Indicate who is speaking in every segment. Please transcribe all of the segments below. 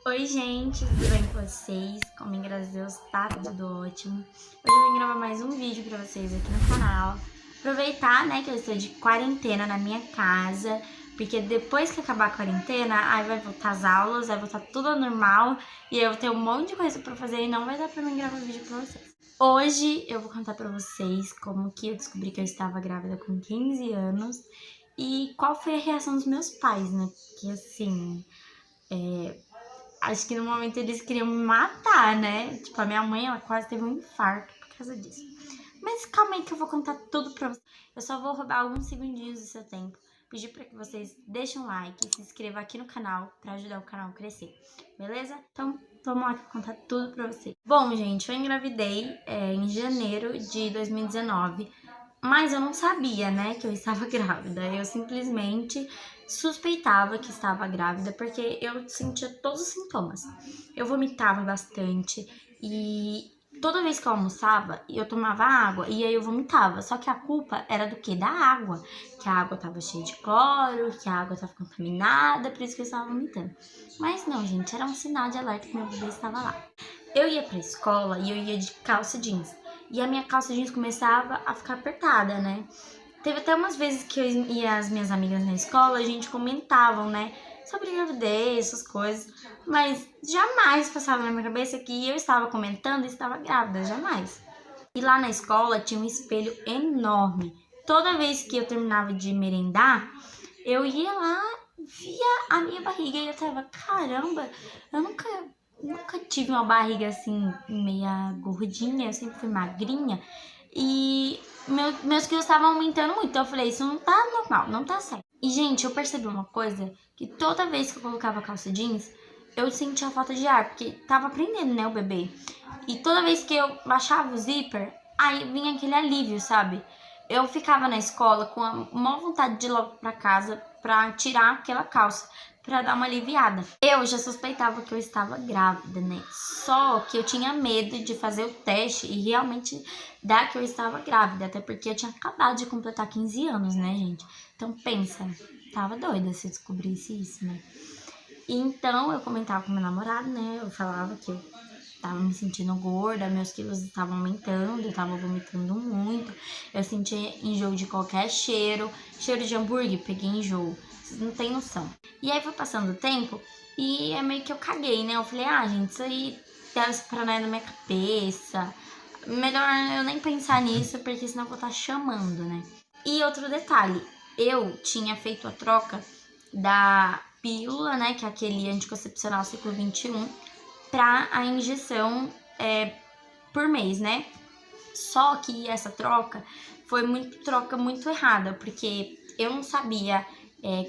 Speaker 1: Oi gente, tudo bem com vocês? Comigo, graças a Deus, tá tudo ótimo. Hoje eu vim gravar mais um vídeo pra vocês aqui no canal. Aproveitar, né, que eu estou de quarentena na minha casa, porque depois que acabar a quarentena, aí vai voltar as aulas, vai voltar tudo ao normal, e eu vou ter um monte de coisa pra fazer e não vai dar pra mim gravar vídeo pra vocês. Hoje eu vou contar pra vocês como que eu descobri que eu estava grávida com 15 anos e qual foi a reação dos meus pais, né, porque assim... Acho que no momento eles queriam me matar, né? Tipo, a minha mãe, ela quase teve um infarto por causa disso. Mas calma aí que eu vou contar tudo pra vocês. Eu só vou roubar alguns segundinhos do seu tempo. Pedir pra que vocês deixem um like e se inscrevam aqui no canal pra ajudar o canal a crescer. Beleza? Então, vamos lá que eu vou contar tudo pra vocês. Bom, gente, eu engravidei em janeiro de 2019. Mas eu não sabia, né, que eu estava grávida. Eu simplesmente suspeitava que estava grávida porque eu sentia todos os sintomas. Eu vomitava bastante e toda vez que eu almoçava, eu tomava água e aí eu vomitava. Só que a culpa era do quê? Da água. Que a água estava cheia de cloro, que a água estava contaminada, por isso que eu estava vomitando. Mas não, gente, era um sinal de alerta que meu bebê estava lá. Eu ia pra escola e eu ia de calça jeans. E a minha calça jeans começava a ficar apertada, né? Teve até umas vezes que eu e as minhas amigas na escola, a gente comentavam, né? Sobre gravidez, essas coisas. Mas jamais passava na minha cabeça que eu estava comentando e estava grávida, jamais. E lá na escola tinha um espelho enorme. Toda vez que eu terminava de merendar, eu ia lá, via a minha barriga e eu tava, caramba, eu nunca tive uma barriga assim, meia gordinha, eu sempre fui magrinha. E meus quilos estavam aumentando muito. Então eu falei, isso não tá normal, não tá certo. E, gente, eu percebi uma coisa, que toda vez que eu colocava calça jeans, eu sentia falta de ar, porque tava prendendo, né, o bebê. E toda vez que eu baixava o zíper, aí vinha aquele alívio, sabe? Eu ficava na escola com a maior vontade de ir logo pra casa pra tirar aquela calça, pra dar uma aliviada. Eu já suspeitava que eu estava grávida, né? Só que eu tinha medo de fazer o teste e realmente dar que eu estava grávida, até porque eu tinha acabado de completar 15 anos, né, gente? Então pensa, tava doida se eu descobrisse isso, né? E então eu comentava com meu namorado, né? Eu falava que eu tava me sentindo gorda, meus quilos estavam aumentando, eu tava vomitando muito, eu sentia enjoo de qualquer cheiro, cheiro de hambúrguer, peguei enjoo, vocês não tem noção. E aí foi passando o tempo e é meio que eu caguei, né? Eu falei, gente, isso aí deve ser paranoia na minha cabeça, melhor eu nem pensar nisso, porque senão eu vou estar chamando, né? E outro detalhe, eu tinha feito a troca da pílula, né, que é aquele anticoncepcional ciclo 21, para a injeção por mês, né? Só que essa troca foi muito errada, porque eu não sabia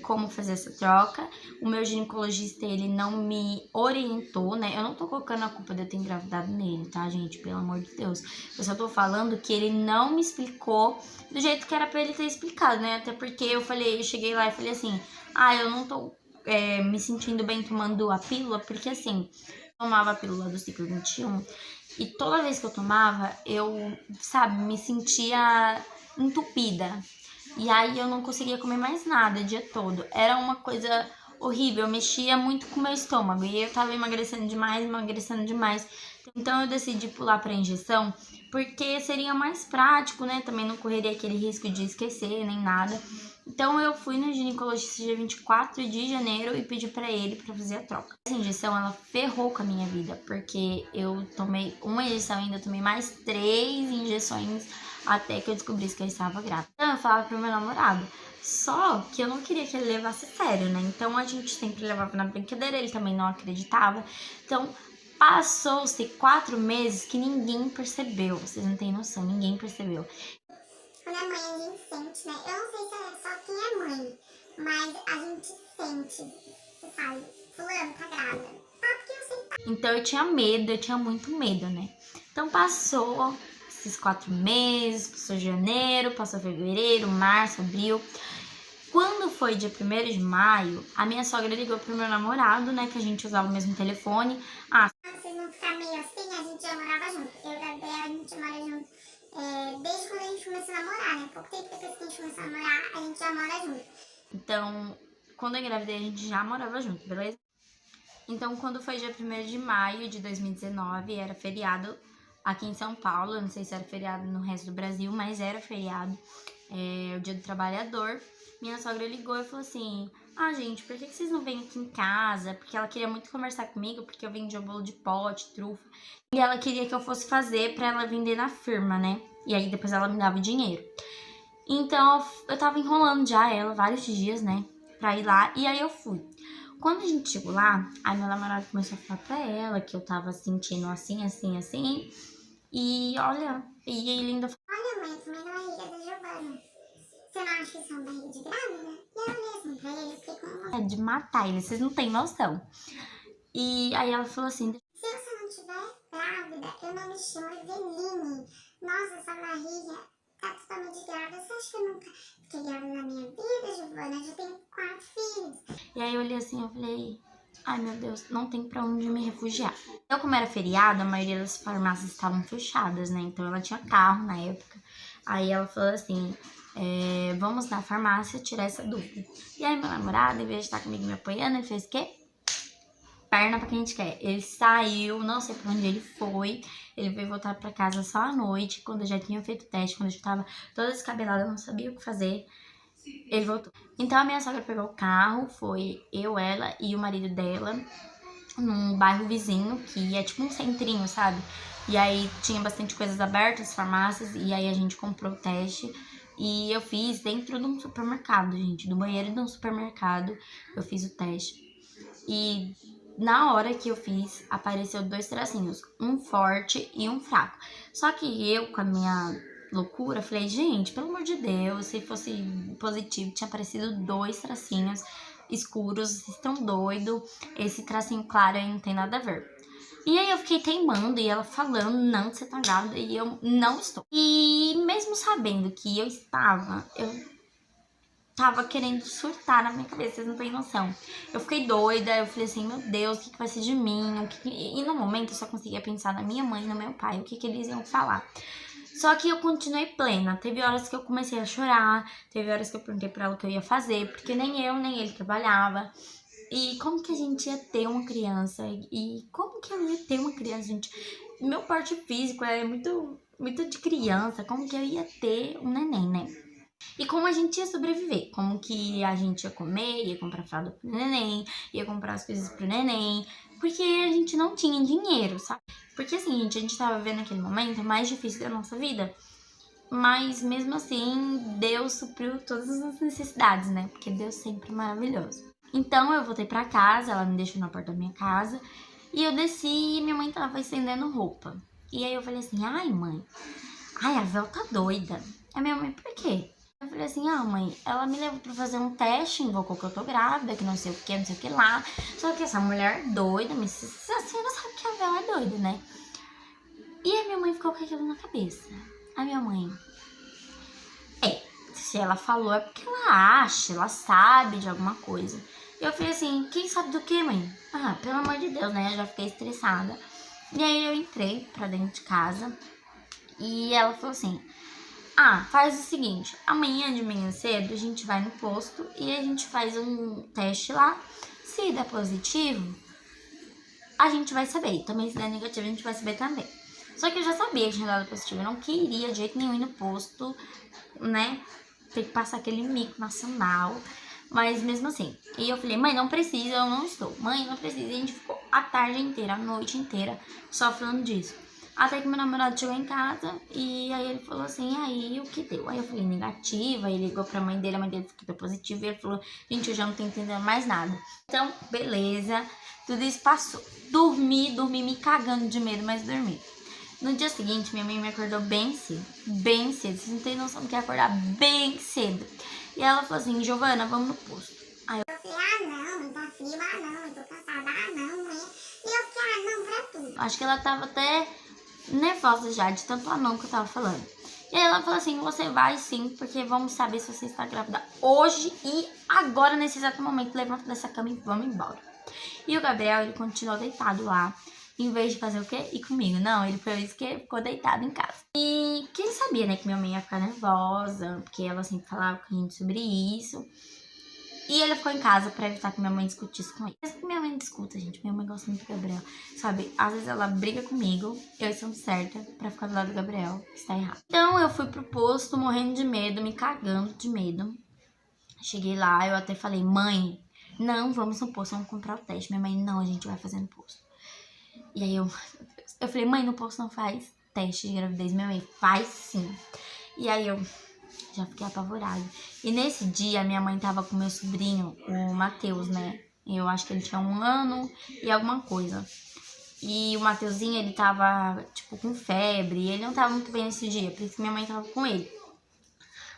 Speaker 1: como fazer essa troca. O meu ginecologista, ele não me orientou, né? Eu não tô colocando a culpa de eu ter engravidado nele, tá, gente? Pelo amor de Deus. Eu só tô falando que ele não me explicou do jeito que era pra ele ter explicado, né? Até porque eu cheguei lá e falei assim, eu não tô me sentindo bem tomando a pílula, porque assim, tomava a pílula do ciclo 21 e toda vez que eu tomava, eu, sabe, me sentia entupida. E aí eu não conseguia comer mais nada o dia todo. Era uma coisa horrível, mexia muito com o meu estômago. E eu tava emagrecendo demais. Então eu decidi pular pra injeção, porque seria mais prático, né? Também não correria aquele risco de esquecer nem nada. Então eu fui no ginecologista dia 24 de janeiro e pedi pra ele pra fazer a troca. Essa injeção, ela ferrou com a minha vida, porque eu tomei uma injeção e ainda tomei mais 3 injeções até que eu descobrisse que eu estava grávida. Então eu falava pro meu namorado, só que eu não queria que ele levasse a sério, né? Então a gente sempre levava na brincadeira, ele também não acreditava. Então passou-se 4 meses que ninguém percebeu, vocês não têm noção, ninguém percebeu.
Speaker 2: Quando é mãe, a gente sente, né? Eu não sei se é só quem é mãe, mas a gente sente, você sabe, fulano tá grávida. Porque eu sei.
Speaker 1: Então eu tinha muito medo, né? Então passou esses 4 meses, passou janeiro, passou fevereiro, março, abril. Quando foi dia 1º de maio, a minha sogra ligou pro meu namorado, né? Que a gente usava o mesmo telefone.
Speaker 2: Vocês vão ficar meio assim, a gente já morava junto. Eu e a Bela, a gente mora junto desde quando a gente começou a namorar, né? Pouco tempo depois que a gente começou a namorar, a gente já mora junto.
Speaker 1: Então, quando eu engravidei, a gente já morava junto, beleza? Então, quando foi dia 1º de maio de 2019, era feriado aqui em São Paulo. Eu não sei se era feriado no resto do Brasil, mas era feriado, o Dia do Trabalhador. Minha sogra ligou e falou assim: ah, gente, por que vocês não vêm aqui em casa? Porque ela queria muito conversar comigo, porque eu vendia bolo de pote, trufa. E ela queria que eu fosse fazer pra ela vender na firma, né? E aí depois ela me dava o dinheiro. Então eu tava enrolando já ela vários dias, né? Pra ir lá. E aí eu fui. Quando a gente chegou lá, aí meu namorado começou a falar pra ela que eu tava sentindo assim, assim, assim. E olha, e ele ainda falou:
Speaker 2: olha, mãe, eu tomei na barriga da Giovana. Você não acha que isso é uma barriga de grávida? E eu olhei assim pra ele e fiquei com vontade.
Speaker 1: é de matar ele, vocês não têm noção. E aí ela falou assim:
Speaker 2: se você não estiver grávida, eu não me chamo Eveline. Nossa, essa barriga tá totalmente grávida. Você acha que eu nunca fiquei grávida na minha vida, Giovana? Eu já tenho 4 filhos.
Speaker 1: E aí eu olhei assim, eu falei: ai meu Deus, não tem pra onde me refugiar. Eu, como era feriado, a maioria das farmácias estavam fechadas, né? Então ela tinha carro na época. Aí ela falou assim: vamos na farmácia tirar essa dúvida. E aí meu namorado, em vez de estar comigo me apoiando, ele fez o quê? Perna pra quem a gente quer. Ele saiu, não sei pra onde ele foi. Ele veio voltar pra casa só à noite, quando eu já tinha feito o teste, quando eu já tava toda descabelada, eu não sabia o que fazer. Ele voltou. Então a minha sogra pegou o carro, foi eu, ela e o marido dela num bairro vizinho, que é tipo um centrinho, sabe? E aí tinha bastante coisas abertas, farmácias, e aí a gente comprou o teste. E eu fiz dentro de um supermercado, gente, do banheiro de um supermercado, eu fiz o teste. E na hora que eu fiz, apareceu 2 tracinhos, um forte e um fraco. Só que eu, com a minha loucura, falei: gente, pelo amor de Deus, se fosse positivo, tinha aparecido 2 tracinhos escuros, vocês estão doidos, esse tracinho claro aí não tem nada a ver. E aí eu fiquei teimando e ela falando: não, você tá grávida, e eu não estou. E mesmo sabendo que eu tava querendo surtar na minha cabeça, vocês não têm noção. Eu fiquei doida, eu falei assim: meu Deus, o que vai ser de mim? E no momento eu só conseguia pensar na minha mãe e no meu pai, o que eles iam falar. Só que eu continuei plena. Teve horas que eu comecei a chorar, teve horas que eu perguntei pra ela o que eu ia fazer, porque nem eu nem ele trabalhava. E como que a gente ia ter uma criança? E como que eu ia ter uma criança, gente? Meu porte físico é muito, muito de criança. Como que eu ia ter um neném, né? E como a gente ia sobreviver, como que a gente ia comer, ia comprar fralda pro neném, ia comprar as coisas pro neném, porque a gente não tinha dinheiro, sabe? Porque assim, gente, a gente tava vivendo aquele momento mais difícil da nossa vida, mas mesmo assim, Deus supriu todas as necessidades, né? Porque Deus sempre é maravilhoso. Então eu voltei pra casa, ela me deixou na porta da minha casa, e eu desci e minha mãe tava estendendo roupa. E aí eu falei assim: ai mãe, ai a Vel tá doida. A minha mãe: por quê? Eu falei assim: ah mãe, ela me levou pra fazer um teste, invocou que eu tô grávida, que não sei o que, não sei o que lá. Só que essa mulher doida, mas a senhora sabe que a Vel é doida, né? E a minha mãe ficou com aquilo na cabeça. A minha mãe: se ela falou é porque ela acha, ela sabe de alguma coisa. E eu falei assim: quem sabe do que, mãe? Ah, pelo amor de Deus, né? Eu já fiquei estressada. E aí eu entrei pra dentro de casa e ela falou assim: ah, faz o seguinte, amanhã de manhã cedo a gente vai no posto e a gente faz um teste lá. Se der positivo, a gente vai saber. E também se der negativo, a gente vai saber também. Só que eu já sabia que tinha dado positivo. Eu não queria de jeito nenhum ir no posto, né? Ter que passar aquele mico nacional. Mas mesmo assim. E eu falei: mãe, não precisa, eu não estou. Mãe, não precisa. E a gente ficou a tarde inteira, a noite inteira, só falando disso. Até que meu namorado chegou em casa e aí ele falou assim: aí o que deu? Aí eu falei: negativa. Aí ele ligou pra mãe dele, a mãe dele ficou positiva. E ele falou: gente, eu já não tô entendendo mais nada. Então, beleza, tudo isso passou. Dormi me cagando de medo, mas dormi. No dia seguinte, minha mãe me acordou bem cedo. Bem cedo, vocês não têm noção do que é acordar bem cedo. E ela falou assim: Giovana, vamos no posto. Aí
Speaker 2: eu falei: ah não, mãe, tá frio, ah não, eu tô cansada, ah não, mãe. E eu fiquei: ah não, pra tudo.
Speaker 1: Acho que ela tava até nervosa já, de tanto anão que eu tava falando. E aí ela falou assim: você vai sim, porque vamos saber se você está grávida hoje e agora, nesse exato momento. Levanta dessa cama e vamos embora. E o Gabriel, ele continuou deitado lá, em vez de fazer o quê? Ir comigo. Não, ele foi isso que ficou deitado em casa. E que ele sabia, né, que minha mãe ia ficar nervosa, porque ela sempre falava com a gente sobre isso. E ele ficou em casa pra evitar que minha mãe discutisse com ele. Mas que minha mãe discuta, gente. Minha mãe gosta muito do Gabriel. Sabe, às vezes ela briga comigo, eu estando certa, pra ficar do lado do Gabriel, que está errado. Então eu fui pro posto morrendo de medo, me cagando de medo. Cheguei lá, eu até falei, mãe, não vamos no posto, vamos comprar o teste. Minha mãe, não, a gente vai fazer no posto. E aí eu falei, mãe, no posto não faz teste de gravidez. Minha mãe, faz sim. E aí eu já fiquei apavorada. E nesse dia, minha mãe tava com meu sobrinho, o Matheus, né? Eu acho que ele tinha 1 ano e alguma coisa. E o Mateuzinho, ele tava, tipo, com febre. E ele não tava muito bem nesse dia, por isso que minha mãe tava com ele.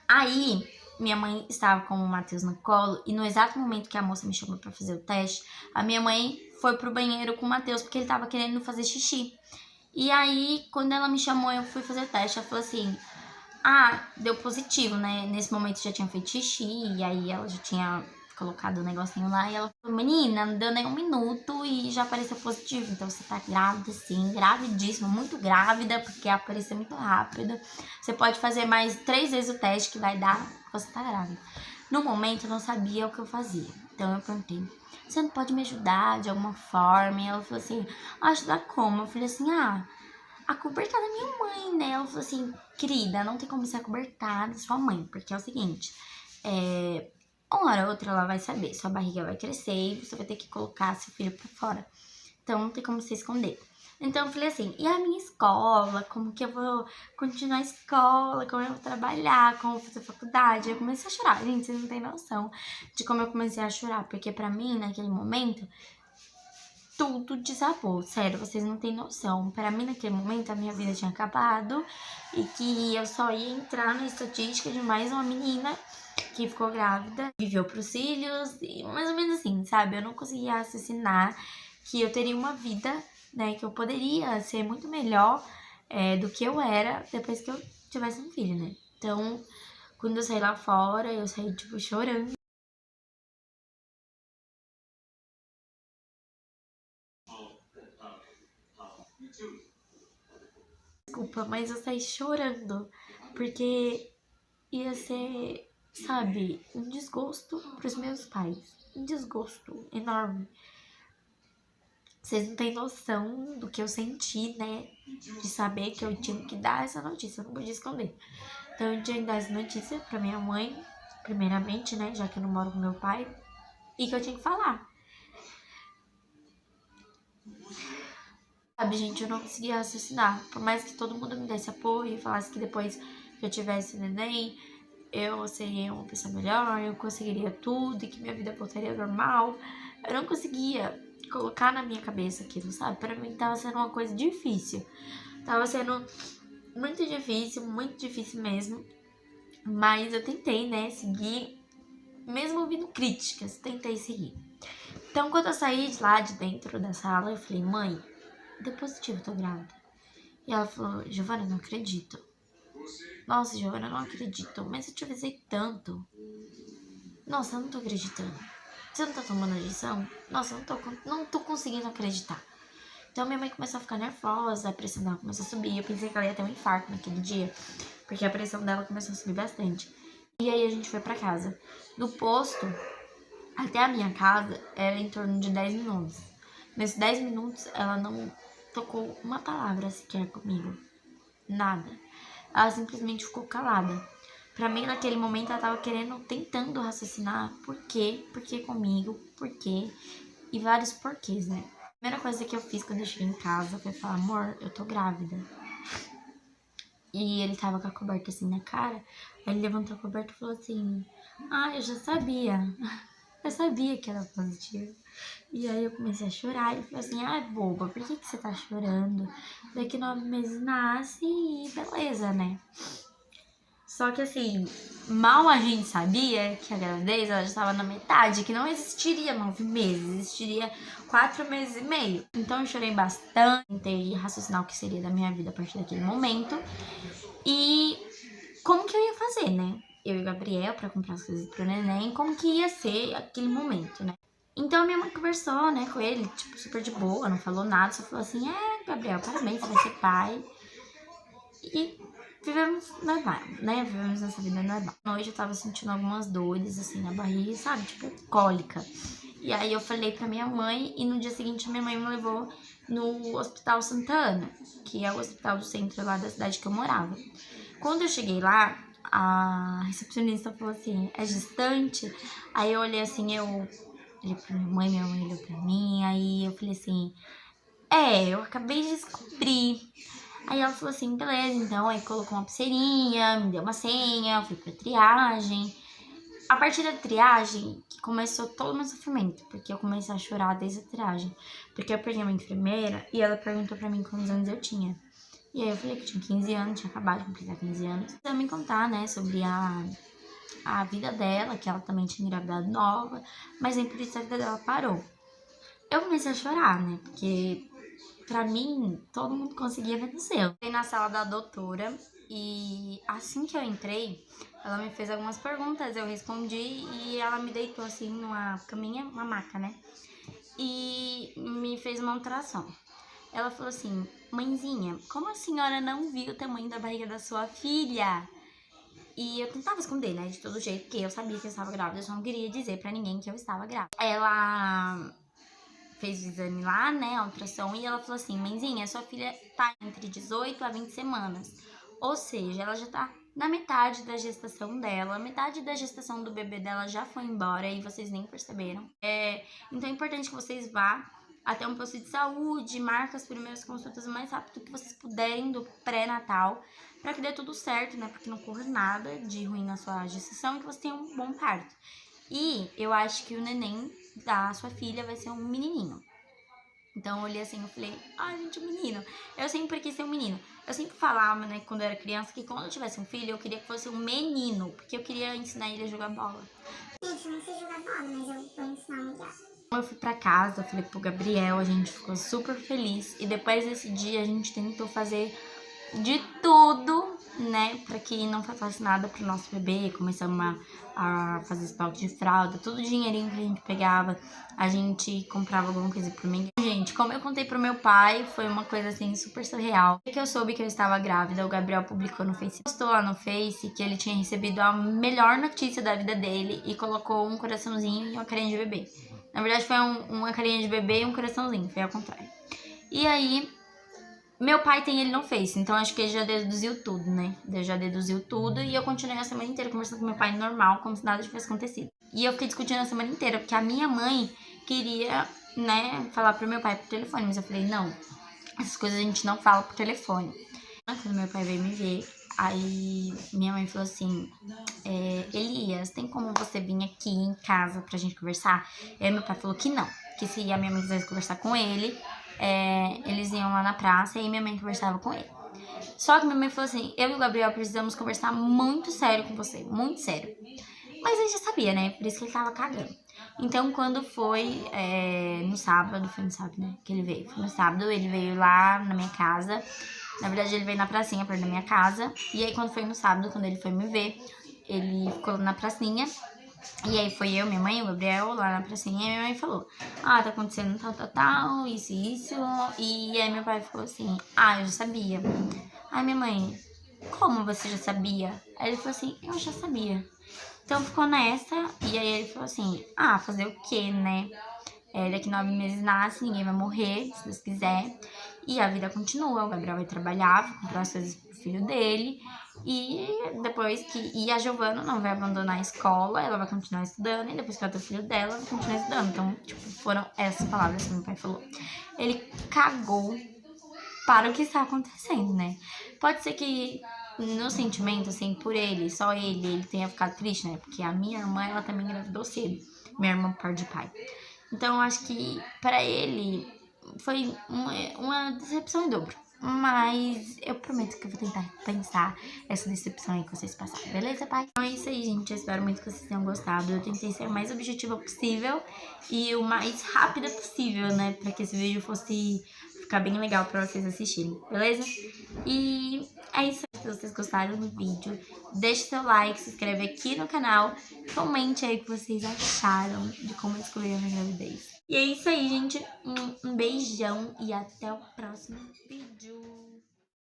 Speaker 1: Aí, minha mãe estava com o Matheus no colo. E no exato momento que a moça me chamou pra fazer o teste, a minha mãe foi pro banheiro com o Matheus, porque ele tava querendo fazer xixi. E aí, quando ela me chamou, eu fui fazer o teste. Ela falou assim... Ah, deu positivo, né? Nesse momento já tinha feito xixi, e aí ela já tinha colocado o negocinho lá, e ela falou, menina, não deu nem 1 minuto e já apareceu positivo. Então você tá grávida, sim, gravidíssima, muito grávida, porque apareceu muito rápido. Você pode fazer mais 3 vezes o teste que vai dar, você tá grávida. No momento eu não sabia o que eu fazia, então eu perguntei, você não pode me ajudar de alguma forma? E ela falou assim, ajudar como? Eu falei assim, acobertar da minha mãe, né? Ela falou assim, querida, não tem como ser acobertar da sua mãe, porque é o seguinte, uma hora ou outra ela vai saber, sua barriga vai crescer e você vai ter que colocar seu filho pra fora. Então não tem como você esconder. Então eu falei assim, e a minha escola? Como que eu vou continuar a escola? Como eu vou trabalhar? Como eu vou fazer faculdade? Eu comecei a chorar, gente, vocês não têm noção de como eu comecei a chorar, porque pra mim, naquele momento, tudo desabou, sério, vocês não têm noção. Pra mim, naquele momento, a minha vida tinha acabado e que eu só ia entrar na estatística de mais uma menina que ficou grávida, viveu pros filhos, e mais ou menos assim, sabe? Eu não conseguia raciocinar que eu teria uma vida, né, que eu poderia ser muito melhor do que eu era depois que eu tivesse um filho, né? Então, quando eu saí lá fora, eu saí, tipo, chorando. Desculpa, mas eu saí chorando, porque ia ser, sabe, um desgosto pros meus pais. Um desgosto enorme. Vocês não têm noção do que eu senti, né? De saber que eu tinha que dar essa notícia, eu não podia esconder. Então eu tinha que dar essa notícia pra minha mãe, primeiramente, né? Já que eu não moro com meu pai, e que eu tinha que falar. Sabe, gente, eu não conseguia raciocinar. Por mais que todo mundo me desse apoio e falasse que depois que eu tivesse neném, eu seria uma pessoa melhor, eu conseguiria tudo e que minha vida voltaria ao normal, eu não conseguia colocar na minha cabeça aquilo, sabe? Pra mim tava sendo uma coisa difícil. Tava sendo muito difícil mesmo. Mas eu tentei, né, seguir, mesmo ouvindo críticas, tentei seguir. Então, quando eu saí de lá de dentro da sala, eu falei, mãe, deu positivo, tô grávida. E ela falou, Giovana, eu não acredito. Nossa, Giovana, eu não acredito. Mas eu te avisei tanto. Nossa, eu não tô acreditando. Você não tá tomando injeção? Nossa, eu não tô conseguindo acreditar. Então minha mãe começou a ficar nervosa, a pressão dela começou a subir. Eu pensei que ela ia ter um infarto naquele dia, porque a pressão dela começou a subir bastante. E aí a gente foi pra casa. Do posto até a minha casa era em torno de 10 minutos. Nesses 10 minutos ela não tocou uma palavra sequer comigo. Nada. Ela simplesmente ficou calada. Pra mim, naquele momento, ela tava tentando raciocinar por quê comigo, por quê, e vários porquês, né? A primeira coisa que eu fiz quando eu cheguei em casa foi falar, amor, eu tô grávida. E ele tava com a coberta assim na cara, aí ele levantou a coberta e falou assim, eu já sabia, eu sabia que era positivo. E aí eu comecei a chorar, ele falou assim, boba, por que você tá chorando? Daqui 9 meses nasce e beleza, né? Só que assim, mal a gente sabia que a gravidez ela já estava na metade, que não existiria 9 meses, existiria 4 meses e meio. Então eu chorei bastante, tentei raciocinar o que seria da minha vida a partir daquele momento. E como que eu ia fazer, né? Eu e o Gabriel pra comprar as coisas pro neném, como que ia ser aquele momento, né? Então a minha mãe conversou, né, com ele, tipo, super de boa, não falou nada, só falou assim, Gabriel, parabéns, você vai ser pai. E vivemos normal, né? Vivemos nossa vida normal. Hoje eu tava sentindo algumas dores, assim, na barriga, sabe? Tipo, cólica. E aí eu falei pra minha mãe e no dia seguinte minha mãe me levou no Hospital Santa Ana, que é o hospital do centro lá da cidade que eu morava. Quando eu cheguei lá, a recepcionista falou assim, é distante? Aí eu olhei assim, eu olhei pra minha mãe olhou pra mim, aí eu falei assim, eu acabei de descobrir. Aí ela falou assim, beleza, então, aí colocou uma pulseirinha, me deu uma senha, fui pra triagem. A partir da triagem, que começou todo o meu sofrimento, porque eu comecei a chorar desde a triagem. Porque eu perdi uma enfermeira e ela perguntou pra mim quantos anos eu tinha. E aí eu falei que eu tinha 15 anos, tinha acabado de completar 15 anos. Ela me contar, né, sobre a vida dela, que ela também tinha engravidado nova, mas nem por isso a vida dela parou. Eu comecei a chorar, né, porque pra mim, todo mundo conseguia ver no seu. Entrei na sala da doutora e assim que eu entrei, ela me fez algumas perguntas, eu respondi e ela me deitou assim numa caminha, uma maca, né? E me fez uma ultrassom. Ela falou assim, mãezinha, como a senhora não viu o tamanho da barriga da sua filha? E eu tentava esconder, né, de todo jeito, porque eu sabia que eu estava grávida, eu só não queria dizer pra ninguém que eu estava grávida. Ela fez o exame lá, né, a ultrassom, e ela falou assim, mãezinha, sua filha tá entre 18 a 20 semanas. Ou seja, ela já tá na metade da gestação dela, metade da gestação do bebê dela já foi embora e vocês nem perceberam. Então é importante que vocês vá até um posto de saúde, marque as primeiras consultas o mais rápido que vocês puderem do pré-natal, para que dê tudo certo, né, para que não corra nada de ruim na sua gestação e que você tenha um bom parto. E eu acho que o neném da sua filha vai ser um menininho. Então eu olhei assim, eu falei, ai gente, um menino. Eu sempre quis ser um menino. Eu sempre falava, né, quando eu era criança, que quando eu tivesse um filho, eu queria que fosse um menino, porque eu queria ensinar ele a jogar bola.
Speaker 2: Gente, eu não sei jogar bola, mas eu vou ensinar melhor.
Speaker 1: Eu fui pra casa, falei pro Gabriel, a gente ficou super feliz. E depois desse dia a gente tentou fazer de tudo, né, pra que não faltasse nada pro nosso bebê. Começamos a fazer estoque de fralda, todo o dinheirinho que a gente pegava, a gente comprava alguma coisa pro mim. Gente, como eu contei pro meu pai, foi uma coisa assim super surreal. Que eu soube que eu estava grávida, o Gabriel publicou no Face, postou lá no Face que ele tinha recebido a melhor notícia da vida dele e colocou um coraçãozinho e uma carinha de bebê. Na verdade foi uma carinha de bebê e um coraçãozinho, foi ao contrário. E aí, meu pai tem ele no Face, então acho que ele já deduziu tudo, né? Ele já deduziu tudo e eu continuei a semana inteira conversando com meu pai normal, como se nada tivesse acontecido. E eu fiquei discutindo a semana inteira, porque a minha mãe queria, né, falar pro meu pai por telefone, mas eu falei, não, essas coisas a gente não fala por telefone. Quando meu pai veio me ver, aí minha mãe falou assim, Elias, tem como você vir aqui em casa pra gente conversar? E aí meu pai falou que não, que se a minha mãe quisesse conversar com ele, eles iam lá na praça e aí minha mãe conversava com ele. Só que minha mãe falou assim, eu e o Gabriel precisamos conversar muito sério com você, muito sério. Mas ele já sabia, né? Por isso que ele tava cagando. Então, quando foi no sábado, né, que ele veio. Foi no sábado, ele veio lá na minha casa. Na verdade, ele veio na pracinha perto da minha casa. E aí, quando foi no sábado, quando ele foi me ver, ele ficou na pracinha. E aí foi eu, minha mãe, o Gabriel lá na pracinha. E minha mãe falou, tá acontecendo tal, isso. E aí meu pai falou assim, eu já sabia. Aí minha mãe, como você já sabia? Aí ele falou assim, eu já sabia. Então ficou nessa, e aí ele falou assim, fazer o quê, né? Daqui 9 meses nasce, ninguém vai morrer, se Deus quiser. E a vida continua, o Gabriel vai trabalhar, vai comprar as coisas pro filho dele. E depois que a Giovana não vai abandonar a escola, ela vai continuar estudando. E depois que ela ter o filho dela, ela vai continuar estudando. Então, foram essas palavras que meu pai falou. Ele cagou para o que está acontecendo, né? Pode ser que no sentimento, assim, por ele, só ele tenha ficado triste, né? Porque a minha irmã, ela também engravidou cedo. Minha irmã por parte de pai. Então, eu acho que pra ele foi uma decepção em dobro. Mas eu prometo que eu vou tentar pensar essa decepção aí que vocês passaram, beleza, pai? Então é isso aí, gente. Eu espero muito que vocês tenham gostado. Eu tentei ser o mais objetiva possível e o mais rápida possível, né? Pra que esse vídeo fosse ficar bem legal pra vocês assistirem, beleza? E é isso aí. Se vocês gostaram do vídeo, deixe seu like, se inscreve aqui no canal, comente aí o que vocês acharam de como eu descobri a minha gravidez. E é isso aí, gente. Um beijão e até o próximo vídeo.